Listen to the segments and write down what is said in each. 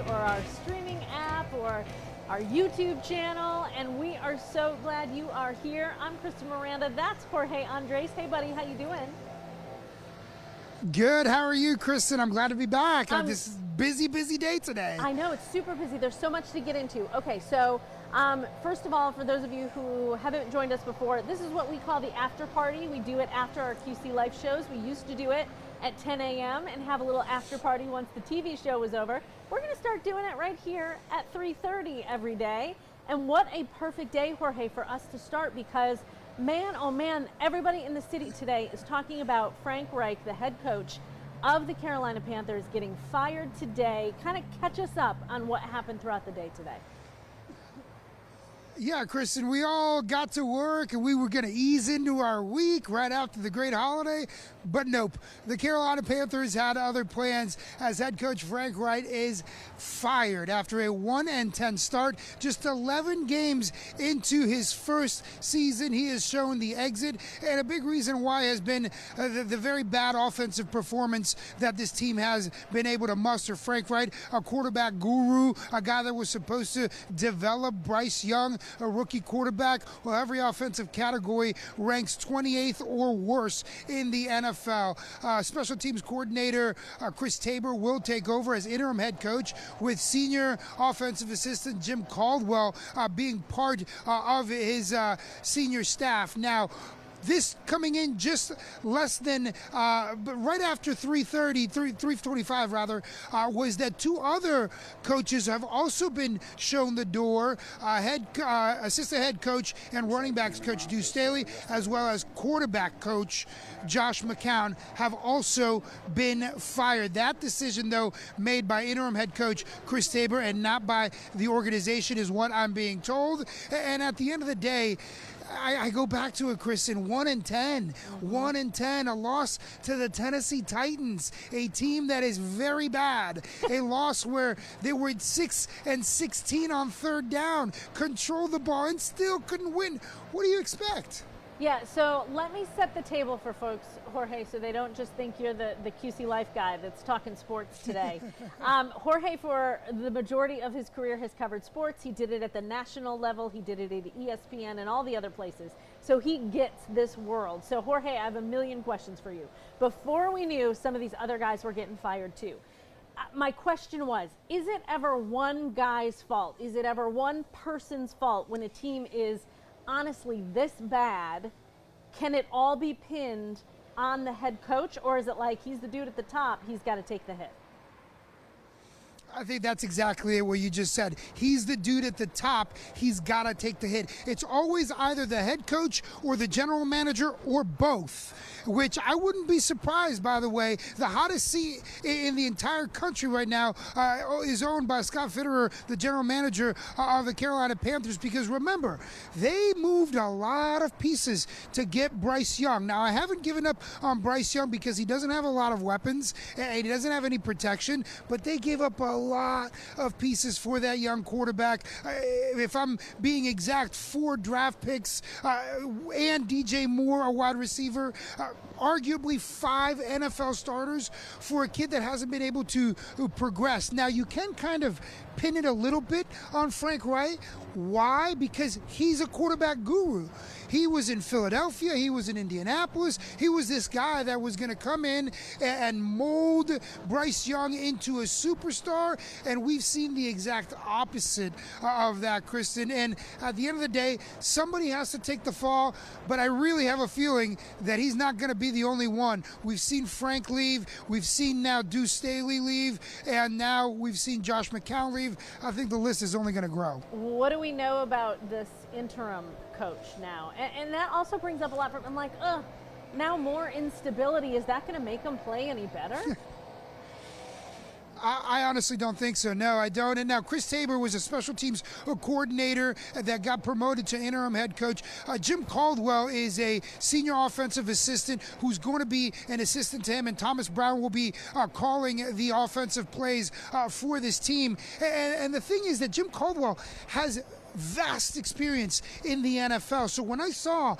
or our streaming app or our YouTube channel, and we are so glad you are here. I'm Kristen Miranda. That's Jorge Andrés. Hey, buddy, how you doing? Good. How are you, Kristen? I'm glad to be back. This is busy day today. I know, it's super busy. There's so much to get into. Okay, so first of all, for those of you who haven't joined us before, this is what we call the after party. We do it after our QC Life shows. We used to do it at 10 a.m. and have a little after party once the TV show was over. We're going to start doing it right here at 3:30 every day. And what a perfect day, Jorge, for us to start, because man, oh man, everybody in the city today is talking about Frank Reich, the head coach of the Carolina Panthers, getting fired today. Kind of catch us up on what happened throughout the day today. Yeah, Kristen, we all got to work and we were going to ease into our week right after the great holiday, but nope. The Carolina Panthers had other plans as head coach Frank Reich is fired after a 1-10 start. Just 11 games into his first season, he has shown the exit, and a big reason why has been the very bad offensive performance that this team has been able to muster. Frank Reich, a quarterback guru, a guy that was supposed to develop Bryce Young, a rookie quarterback, well, every offensive category ranks 28th or worse in the NFL. Special teams coordinator Chris Tabor will take over as interim head coach, with senior offensive assistant Jim Caldwell being part of his senior staff. Now, this coming in just less than, but right after 3:25 rather, was that two other coaches have also been shown the door. Assistant head coach and running backs coach Deuce Staley, as well as quarterback coach Josh McCown, have also been fired. That decision, though, made by interim head coach Chris Tabor and not by the organization, is what I'm being told. And at the end of the day, I go back to it, Kristen. 1-10, 1-10, a loss to the Tennessee Titans, a team that is very bad. A loss where they were 6-16 on third down, controlled the ball, and still couldn't win. What do you expect? Yeah, so let me set the table for folks, Jorge, so they don't just think you're the QC Life guy that's talking sports today. Jorge, for the majority of his career, has covered sports. He did it at the national level. He did it at ESPN and all the other places. So he gets this world. So, Jorge, I have a million questions for you. Before we knew some of these other guys were getting fired too, my question was, is it ever one guy's fault? Is it ever one person's fault when a team is honestly this bad? Can it all be pinned on the head coach, or is it like he's the dude at the top, he's got to take the hit? I think that's exactly what you just said. He's the dude at the top. He's got to take the hit. It's always either the head coach or the general manager or both, which I wouldn't be surprised, by the way. The hottest seat in the entire country right now is owned by Scott Fitterer, the general manager of the Carolina Panthers, because remember, they moved a lot of pieces to get Bryce Young. Now, I haven't given up on Bryce Young because he doesn't have a lot of weapons and he doesn't have any protection, but they gave up a lot of pieces for that young quarterback. If I'm being exact, 4 draft picks and DJ Moore, a wide receiver, arguably 5 NFL starters for a kid that hasn't been able to progress. Now, you can kind of pin it a little bit on Frank Reich. Why? Because he's a quarterback guru. He was in Philadelphia. He was in Indianapolis. He was this guy that was going to come in and mold Bryce Young into a superstar. And we've seen the exact opposite of that, Kristen. And at the end of the day, somebody has to take the fall. But I really have a feeling that he's not going to be the only one. We've seen Frank leave. We've seen now Deuce Staley leave. And now we've seen Josh McCown leave. I think the list is only going to grow. What do we know about this interim coach now? And that also brings up a lot from, I'm like, now more instability. Is that going to make them play any better? I honestly don't think so. No, I don't. And now Chris Tabor was a special teams coordinator that got promoted to interim head coach. Jim Caldwell is a senior offensive assistant who's going to be an assistant to him, and Thomas Brown will be calling the offensive plays for this team. And the thing is that Jim Caldwell has vast experience in the NFL. So when I saw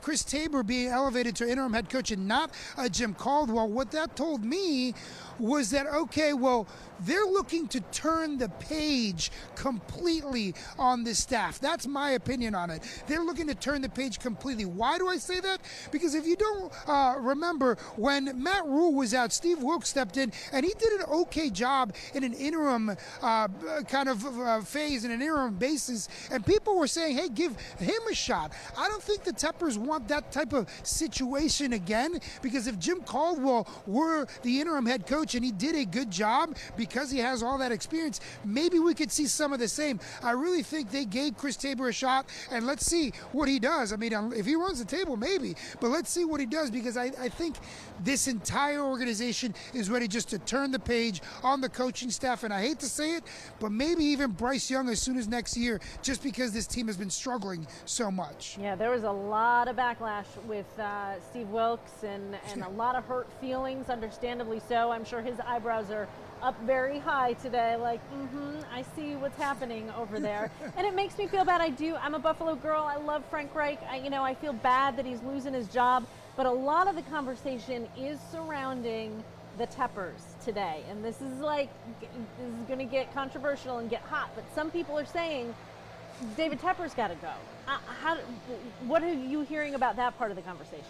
Chris Tabor being elevated to interim head coach and not Jim Caldwell, what that told me was that, okay, well, they're looking to turn the page completely on this staff. That's my opinion on it. They're looking to turn the page completely. Why do I say that? Because if you don't remember, when Matt Rule was out, Steve Wilkes stepped in, and he did an okay job in an interim phase, in an interim basis, and people were saying, hey, give him a shot. I don't think the Teppers want that type of situation again, because if Jim Caldwell were the interim head coach and he did a good job because he has all that experience, maybe we could see some of the same. I really think they gave Chris Tabor a shot, and let's see what he does. I mean, if he runs the table, maybe, but let's see what he does, because I think this entire organization is ready just to turn the page on the coaching staff, and I hate to say it, but maybe even Bryce Young as soon as next year, just because this team has been struggling so much. Yeah, there was a lot of backlash with Steve Wilkes and a lot of hurt feelings, understandably so. I'm sure his eyebrows are up very high today, like, I see what's happening over there. And it makes me feel bad. I'm a Buffalo girl. I love Frank Reich. I feel bad that he's losing his job, but a lot of the conversation is surrounding the Teppers today. And this is going to get controversial and get hot, but some people are saying David Tepper's got to go. What are you hearing about that part of the conversation?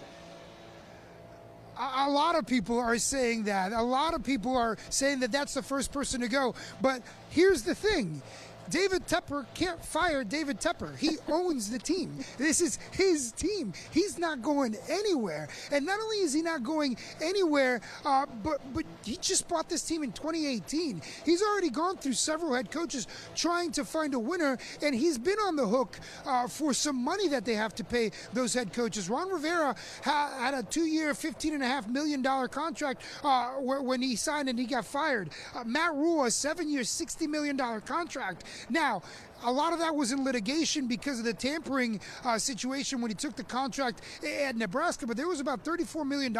A lot of people are saying that. A lot of people are saying that that's the first person to go. But here's the thing. David Tepper can't fire David Tepper. He owns the team. This is his team. He's not going anywhere. And not only is he not going anywhere, but he just bought this team in 2018. He's already gone through several head coaches trying to find a winner, and he's been on the hook for some money that they have to pay those head coaches. Ron Rivera had a 2-year, $15.5 million contract when he signed and he got fired. Matt Rule, a 7-year, $60 million contract. Now, a lot of that was in litigation because of the tampering situation when he took the contract at Nebraska, but there was about $34 million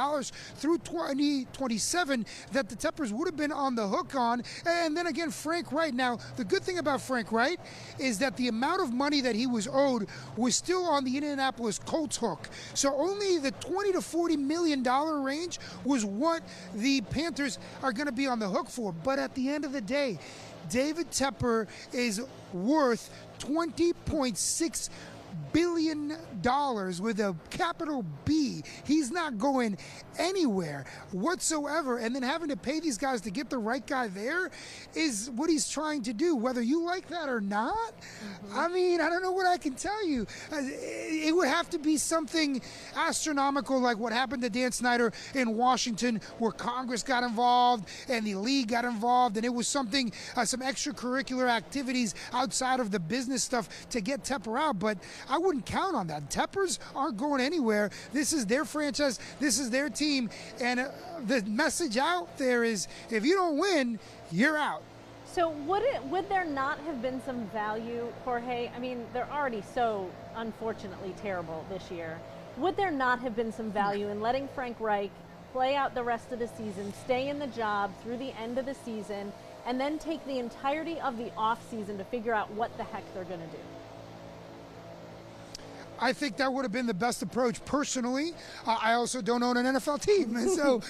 through 2027 that the Teppers would have been on the hook on. And then again, Frank Reich. Now, the good thing about Frank Reich is that the amount of money that he was owed was still on the Indianapolis Colts hook. So only the $20 to $40 million range was what the Panthers are going to be on the hook for. But at the end of the day, David Tepper is worth $20.6 billion with a capital B. He's not going anywhere whatsoever. And then having to pay these guys to get the right guy there is what he's trying to do, whether you like that or not. I mean, I don't know what I can tell you. It would have to be something astronomical like what happened to Dan Snyder in Washington, where Congress got involved and the league got involved, and it was something, some extracurricular activities outside of the business stuff to get Tepper out. But I wouldn't count on that. Teppers aren't going anywhere. This is their franchise. This is their team. And the message out there is, if you don't win, you're out. So would there not have been some value, Jorge? I mean, they're already so unfortunately terrible this year. Would there not have been some value in letting Frank Reich play out the rest of the season, stay in the job through the end of the season, and then take the entirety of the offseason to figure out what the heck they're going to do? I think that would have been the best approach personally. I also don't own an NFL team, and so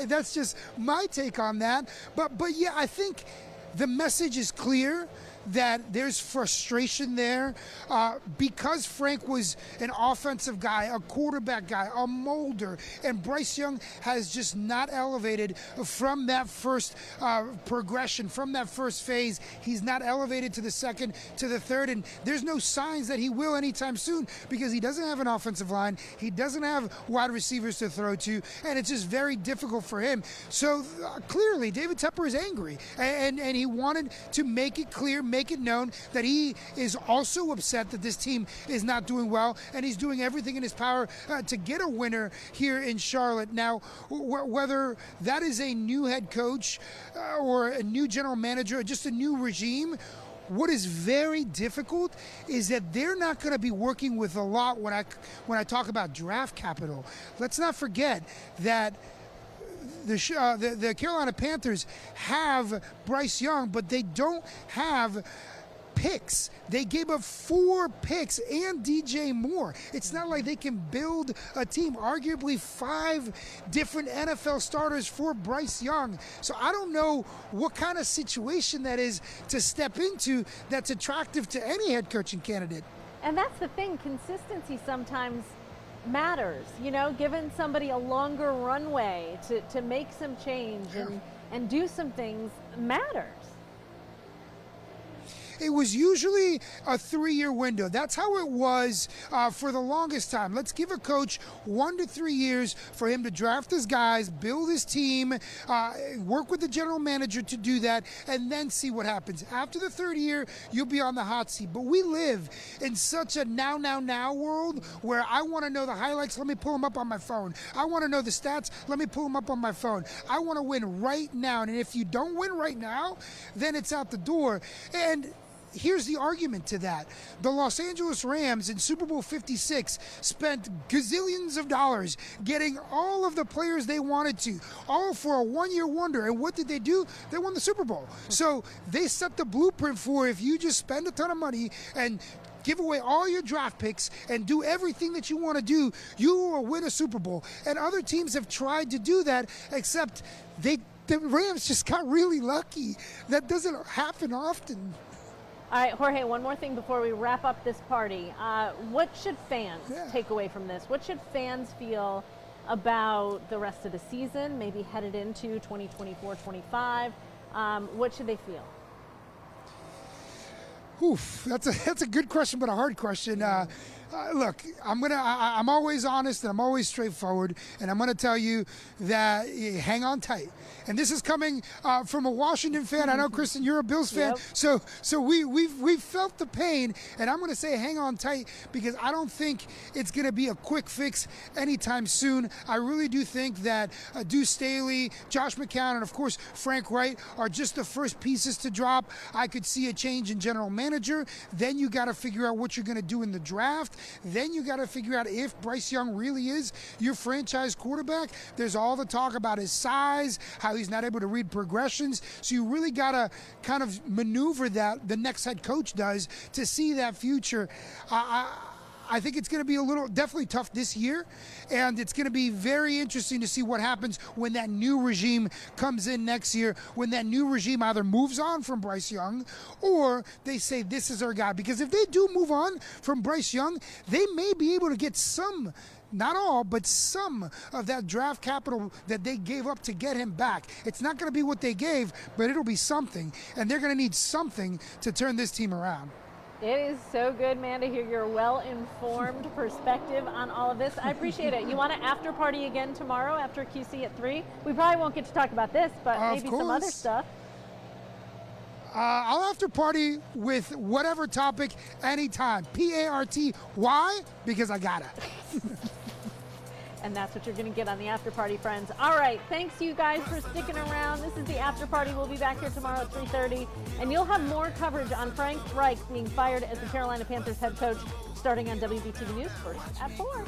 that's just my take on that. But yeah, I think the message is clear that there's frustration there because Frank was an offensive guy, a quarterback guy, a molder, and Bryce Young has just not elevated from that first progression, from that first phase. He's not elevated to the second, to the third, and there's no signs that he will anytime soon because he doesn't have an offensive line, he doesn't have wide receivers to throw to, and it's just very difficult for him. So clearly, David Tepper is angry, and he wanted to make it clear, make it known that he is also upset that this team is not doing well, and he's doing everything in his power to get a winner here in Charlotte. Now, whether that is a new head coach or a new general manager or just a new regime, what is very difficult is that they're not going to be working with a lot when I talk about draft capital. Let's not forget that the Carolina Panthers have Bryce Young, but they don't have picks. They gave up 4 picks and DJ Moore. It's not like they can build a team. Arguably 5 different NFL starters for Bryce Young. So I don't know what kind of situation that is to step into that's attractive to any head coaching candidate. And that's the thing, consistency sometimes matters, you know, giving somebody a longer runway to make some change and do some things matters. It was usually a 3-year window. That's how it was for the longest time. Let's give a coach 1 to 3 years for him to draft his guys, build his team, work with the general manager to do that, and then see what happens. After the 3rd year, you'll be on the hot seat. But we live in such a now world where I want to know the highlights. Let me pull them up on my phone. I want to know the stats. Let me pull them up on my phone. I want to win right now. And if you don't win right now, then it's out the door. And here's the argument to that. The Los Angeles Rams in Super Bowl 56 spent gazillions of dollars getting all of the players they wanted to, all for a 1-year wonder. And what did they do? They won the Super Bowl. So they set the blueprint for if you just spend a ton of money and give away all your draft picks and do everything that you want to do, you will win a Super Bowl. And other teams have tried to do that, except the Rams just got really lucky. That doesn't happen often. All right, Jorge, one more thing before we wrap up this party. What should fans take away from this? What should fans feel about the rest of the season, maybe headed into 2024-25? What should they feel? Oof, that's a good question, but a hard question. Look, I'm always honest and I'm always straightforward, and I'm gonna tell you that hang on tight. And this is coming from a Washington fan. I know, Kristen, you're a Bills fan, so we've felt the pain, and I'm gonna say hang on tight because I don't think it's gonna be a quick fix anytime soon. I really do think that Deuce Staley, Josh McCown, and of course Frank Reich are just the first pieces to drop. I could see a change in general manager. Then you got to figure out what you're gonna do in the draft. Then you got to figure out if Bryce Young really is your franchise quarterback. There's all the talk about his size, how he's not able to read progressions. So you really got to kind of maneuver that, the next head coach does, to see that future. I think it's going to be definitely tough this year, and it's going to be very interesting to see what happens when that new regime comes in next year, when that new regime either moves on from Bryce Young or they say this is our guy. Because if they do move on from Bryce Young, they may be able to get some, not all, but some of that draft capital that they gave up to get him back. It's not going to be what they gave, but it'll be something, and they're going to need something to turn this team around. It is so good, man, to hear your well-informed perspective on all of this. I appreciate it. You want an after party again tomorrow after QC at 3? We probably won't get to talk about this, but maybe some other stuff. I'll after party with whatever topic anytime. PARTY. Why? Because I gotta. And that's what you're going to get on the after party, friends. All right, thanks you guys for sticking around. This is the after party. We'll be back here tomorrow at 3:30, and you'll have more coverage on Frank Reich being fired as the Carolina Panthers head coach starting on WBTV News first at 4.